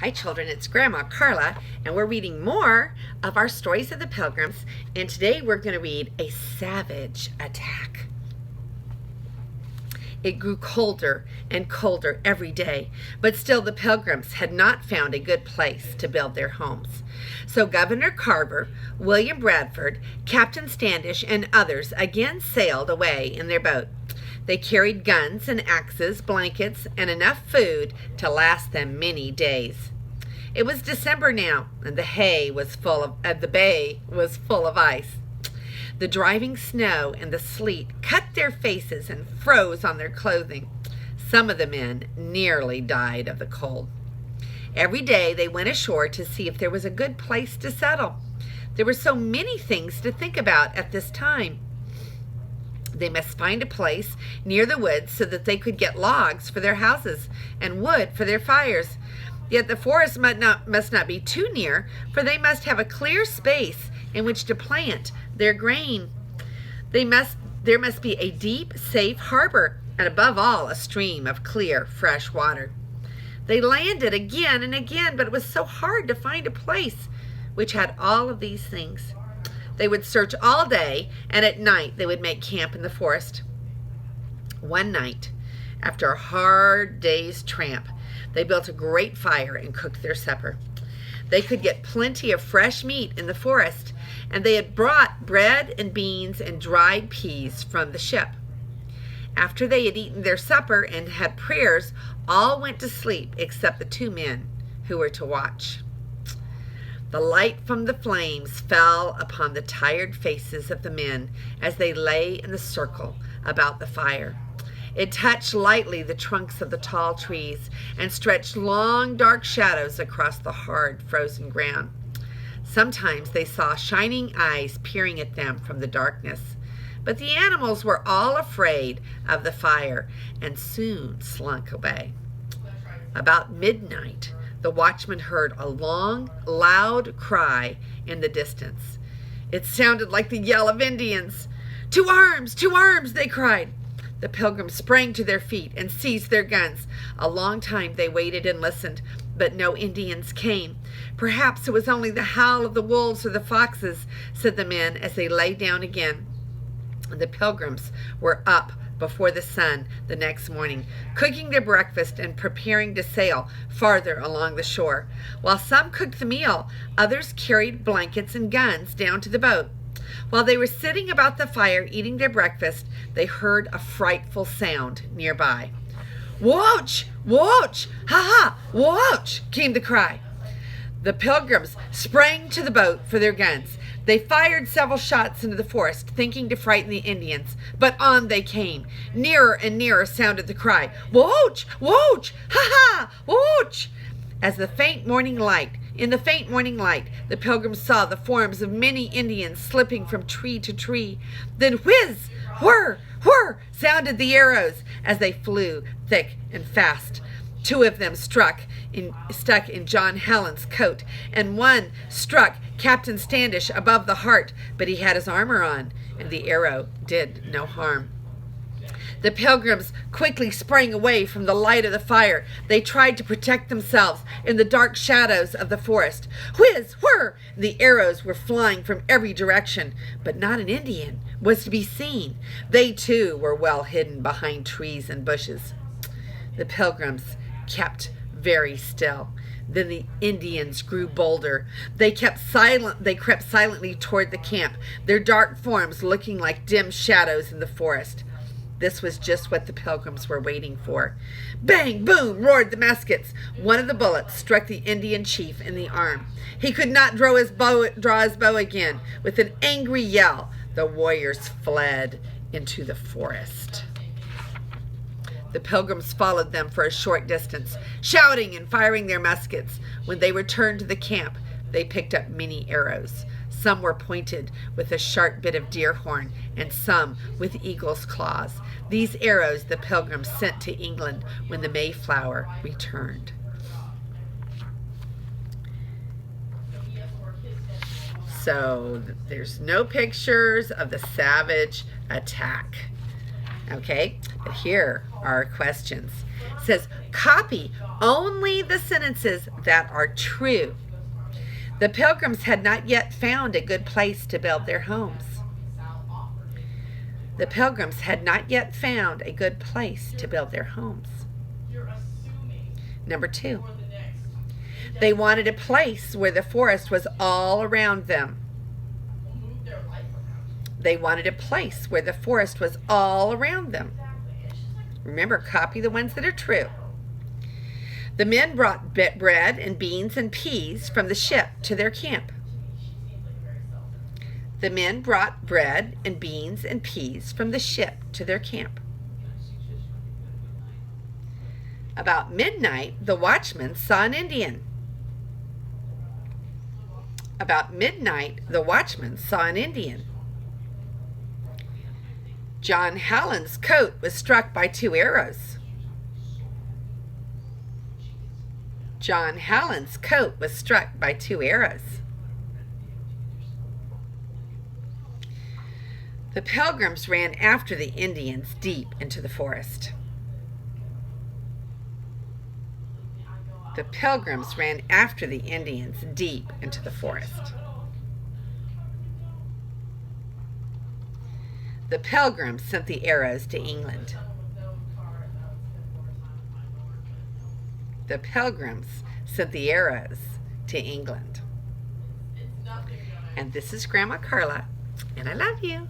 Hi children, it's Grandma Carla, and we're reading more of our stories of the Pilgrims, and today we're going to read A Savage Attack. It grew colder and colder every day, but still the Pilgrims had not found a good place to build their homes. So Governor Carver, William Bradford, Captain Standish, and others again sailed away in their boat. They carried guns and axes, blankets, and enough food to last them many days. It was December now, and the bay was full of ice. The driving snow and the sleet cut their faces and froze on their clothing. Some of the men nearly died of the cold. Every day they went ashore to see if there was a good place to settle. There were so many things to think about at this time. They must find a place near the woods so that they could get logs for their houses and wood for their fires. Yet the forest must not be too near, for they must have a clear space in which to plant their grain. There must be a deep, safe harbor, and above all, a stream of clear, fresh water. They landed again and again, but it was so hard to find a place which had all of these things. They would search all day, and at night they would make camp in the forest. One night, after a hard day's tramp, they built a great fire and cooked their supper. They could get plenty of fresh meat in the forest, and they had brought bread and beans and dried peas from the ship. After they had eaten their supper and had prayers, all went to sleep except the two men who were to watch. The light from the flames fell upon the tired faces of the men as they lay in the circle about the fire. It touched lightly the trunks of the tall trees and stretched long, dark shadows across the hard, frozen ground. Sometimes they saw shining eyes peering at them from the darkness. But the animals were all afraid of the fire and soon slunk away. About midnight, the watchman heard a long, loud cry in the distance. It sounded like the yell of Indians. "To arms! To arms!" they cried. The Pilgrims sprang to their feet and seized their guns. A long time they waited and listened, but no Indians came. "Perhaps it was only the howl of the wolves or the foxes," said the men as they lay down again. The Pilgrims were up before the sun the next morning, cooking their breakfast and preparing to sail farther along the shore. While some cooked the meal, others carried blankets and guns down to the boat. While they were sitting about the fire eating their breakfast, they heard a frightful sound nearby. "Watch! Watch! Ha ha! Watch!" came the cry. The Pilgrims sprang to the boat for their guns. They fired several shots into the forest, thinking to frighten the Indians, but on they came. Nearer and nearer sounded the cry, "Watch! Watch! Ha ha! Watch!" In the faint morning light, the Pilgrims saw the forms of many Indians slipping from tree to tree. Then whiz, whir, whir sounded the arrows as they flew thick and fast. Two of them stuck in John Helen's coat, and one struck Captain Standish above the heart, but he had his armor on, and the arrow did no harm. The Pilgrims quickly sprang away from the light of the fire. They tried to protect themselves in the dark shadows of the forest. Whiz, whir! The arrows were flying from every direction, but not an Indian was to be seen. They too were well hidden behind trees and bushes. The Pilgrims kept very still. Then the Indians grew bolder. They crept silently toward the camp, their dark forms looking like dim shadows in the forest. This was just what the Pilgrims were waiting for. Bang, boom, roared the muskets. One of the bullets struck the Indian chief in the arm. He could not draw his bow again. With an angry yell, the warriors fled into the forest. The Pilgrims followed them for a short distance, shouting and firing their muskets. When they returned to the camp, they picked up many arrows. Some were pointed with a sharp bit of deer horn, and some with eagle's claws. These arrows the Pilgrims sent to England when the Mayflower returned. So there's no pictures of the savage attack. Okay, but here are our questions. It says, copy only the sentences that are true. The Pilgrims had not yet found a good place to build their homes. The Pilgrims had not yet found a good place to build their homes. Number 2, they wanted a place where the forest was all around them. They wanted a place where the forest was all around them. Remember, copy the ones that are true. The men brought bread and beans and peas from the ship to their camp. The men brought bread and beans and peas from the ship to their camp. About midnight, the watchman saw an Indian. About midnight, the watchman saw an Indian. John Hallen's coat was struck by 2 arrows. John Hallen's coat was struck by 2 arrows. The Pilgrims ran after the Indians deep into the forest. The Pilgrims ran after the Indians deep into the forest. The Pilgrims sent the arrows to England. The Pilgrims sent the arrows to England. And this is Grandma Carla, and I love you.